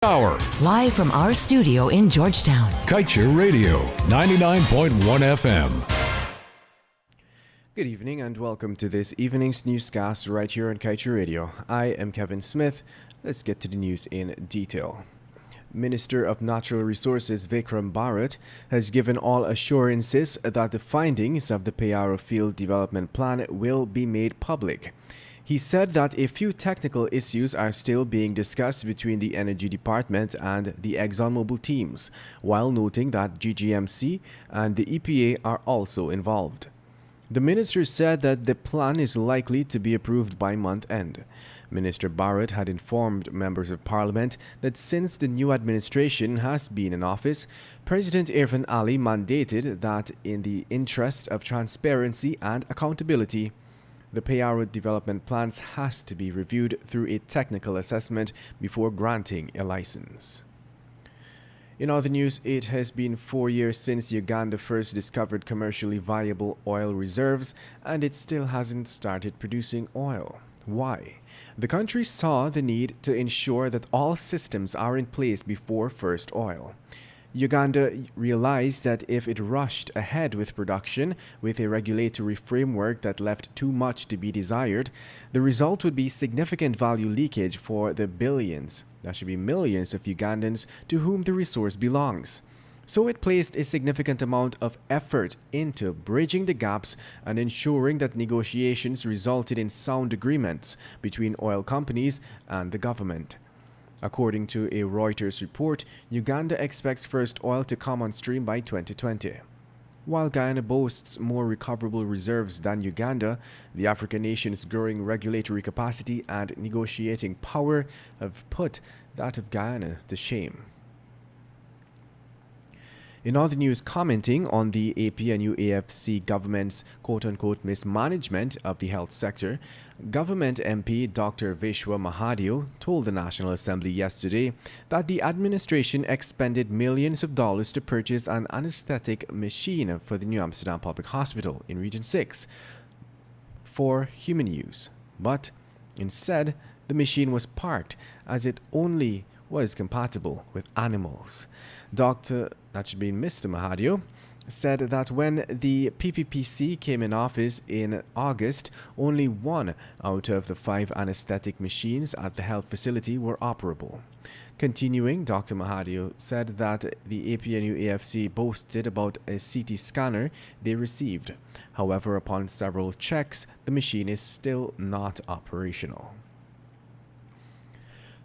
Hour. Live from our studio in Georgetown. Kaieteur Radio, 99.1 FM. Good evening and welcome to this evening's newscast right here on Kaieteur Radio. I am Kevin Smith. Let's get to the news in detail. Minister of Natural Resources Vikram Bharat has given all assurances that the findings of the Kaieteur Field Development Plan will be made public. He said that a few technical issues are still being discussed between the Energy Department and the ExxonMobil teams, while noting that GGMC and the EPA are also involved. The minister said that the plan is likely to be approved by month end. Minister Bharat had informed members of parliament that since the new administration has been in office, President Irfan Ali mandated that in the interest of transparency and accountability, the Kaieteur development plans has to be reviewed through a technical assessment before granting a license. In other news, it has been 4 years since Uganda first discovered commercially viable oil reserves, and it still hasn't started producing oil. Why? The country saw the need to ensure that all systems are in place before first oil. Uganda realized that if it rushed ahead with production with a regulatory framework that left too much to be desired, the result would be significant value leakage for the billions, that should be millions of Ugandans to whom the resource belongs. So it placed a significant amount of effort into bridging the gaps and ensuring that negotiations resulted in sound agreements between oil companies and the government. According to a Reuters report, Uganda expects first oil to come on stream by 2020. While Guyana boasts more recoverable reserves than Uganda, the African nation's growing regulatory capacity and negotiating power have put that of Guyana to shame. In other news, commenting on the APNU-AFC government's quote-unquote mismanagement of the health sector, Government MP Dr. Vishwa Mahadio told the National Assembly yesterday that the administration expended millions of dollars to purchase an anesthetic machine for the New Amsterdam Public Hospital in Region 6 for human use. But instead, the machine was parked as it only was compatible with animals. Mr. Mahadio, said that when the PPPC came in office in August, only 1 out of the 5 anesthetic machines at the health facility were operable. Continuing, Dr. Mahadio said that the APNU-AFC boasted about a CT scanner they received. However, upon several checks, the machine is still not operational.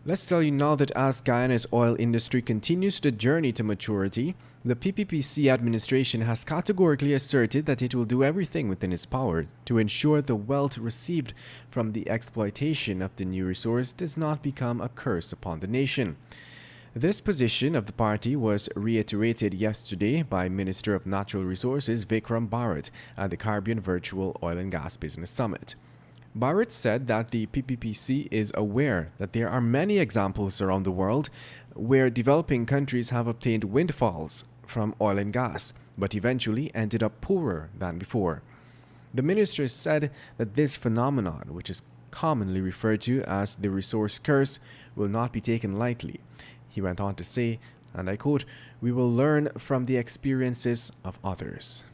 Let's tell you now that as Guyana's oil industry continues the journey to maturity, the PPPC administration has categorically asserted that it will do everything within its power to ensure the wealth received from the exploitation of the new resource does not become a curse upon the nation. This position of the party was reiterated yesterday by Minister of Natural Resources Vikram Bharat at the Caribbean Virtual Oil and Gas Business Summit. Bharat said that the PPPC is aware that there are many examples around the world where developing countries have obtained windfalls from oil and gas, but eventually ended up poorer than before. The minister said that this phenomenon, which is commonly referred to as the resource curse, will not be taken lightly. He went on to say, and I quote, "We will learn from the experiences of others."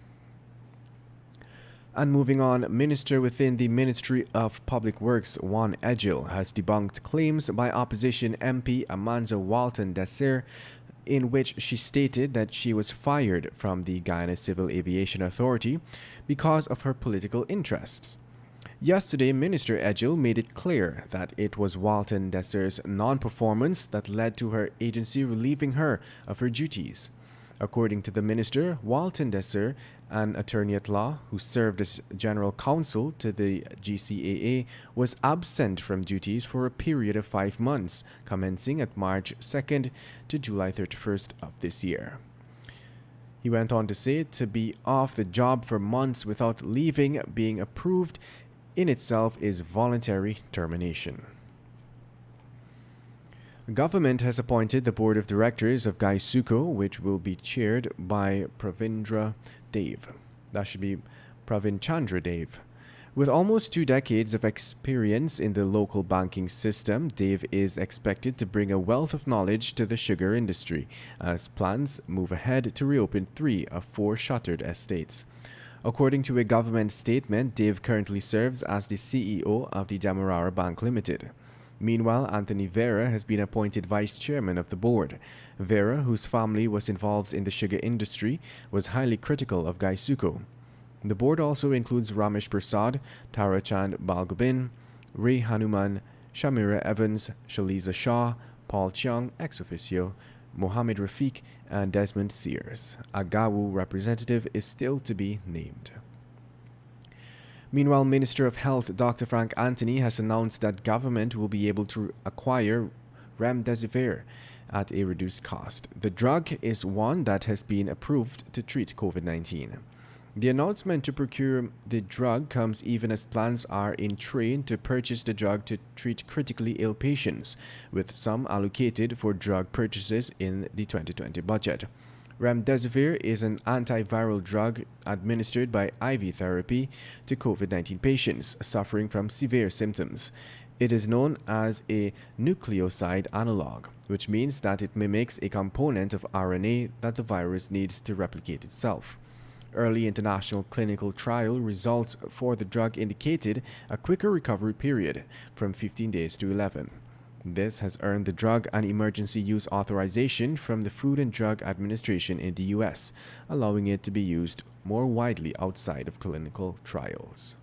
And moving on, Minister within the Ministry of Public Works, Juan Egil, has debunked claims by opposition MP Amanda Walton Desir, in which she stated that she was fired from the Guyana Civil Aviation Authority because of her political interests. Yesterday, Minister Egil made it clear that it was Walton Desir's non-performance that led to her agency relieving her of her duties. According to the minister, Walton Desir, an attorney at law who served as general counsel to the GCAA, was absent from duties for a period of 5 months, commencing at March 2nd to July 31st of this year. He went on to say to be off the job for months without leaving being approved in itself is voluntary termination. Government has appointed the board of directors of Gaisuco, which will be chaired by Pravindra Dev. That should be Pravin Chandra Dev. With almost 2 decades of experience in the local banking system, Dave is expected to bring a wealth of knowledge to the sugar industry as plans move ahead to reopen 3 of 4 shuttered estates. According to a government statement, Dave currently serves as the CEO of the Demerara Bank Limited. Meanwhile, Anthony Vera has been appointed vice chairman of the board. Vera, whose family was involved in the sugar industry, was highly critical of Gaisuko. The board also includes Ramesh Prasad, Tarachand Balgobin, Ray Hanuman, Shamira Evans, Shaliza Shah, Paul Cheong, ex officio, Mohammed Rafiq, and Desmond Sears. A Gawu representative is still to be named. Meanwhile, Minister of Health Dr. Frank Anthony has announced that government will be able to acquire remdesivir at a reduced cost. The drug is one that has been approved to treat COVID-19. The announcement to procure the drug comes even as plans are in train to purchase the drug to treat critically ill patients, with some allocated for drug purchases in the 2020 budget. Remdesivir is an antiviral drug administered by IV therapy to COVID-19 patients suffering from severe symptoms. It is known as a nucleoside analog, which means that it mimics a component of RNA that the virus needs to replicate itself. Early international clinical trial results for the drug indicated a quicker recovery period from 15 days to 11. This has earned the drug an emergency use authorization from the Food and Drug Administration in the US, allowing it to be used more widely outside of clinical trials.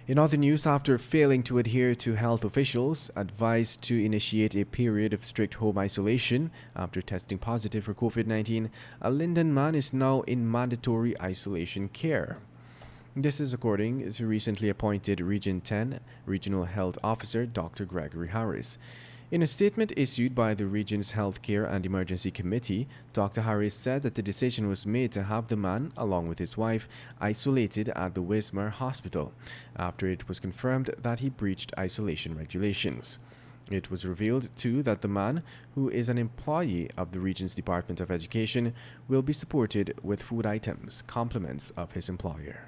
In other news, after failing to adhere to health officials' advice to initiate a period of strict home isolation after testing positive for COVID-19, a Linden man is now in mandatory isolation care. This is according to recently appointed Region 10 Regional Health Officer Dr. Gregory Harris. In a statement issued by the region's Healthcare and Emergency Committee, Dr. Harris said that the decision was made to have the man, along with his wife, isolated at the Wismar Hospital after it was confirmed that he breached isolation regulations. It was revealed, too, that the man, who is an employee of the region's Department of Education, will be supported with food items, compliments of his employer.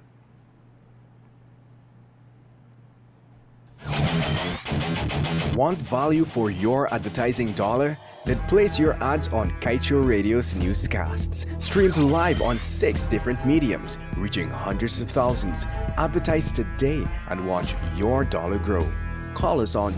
Want value for your advertising dollar? Then place your ads on Kaieteur Radio's newscasts. Streamed live on 6 different mediums, reaching hundreds of thousands. Advertise today and watch your dollar grow. Call us on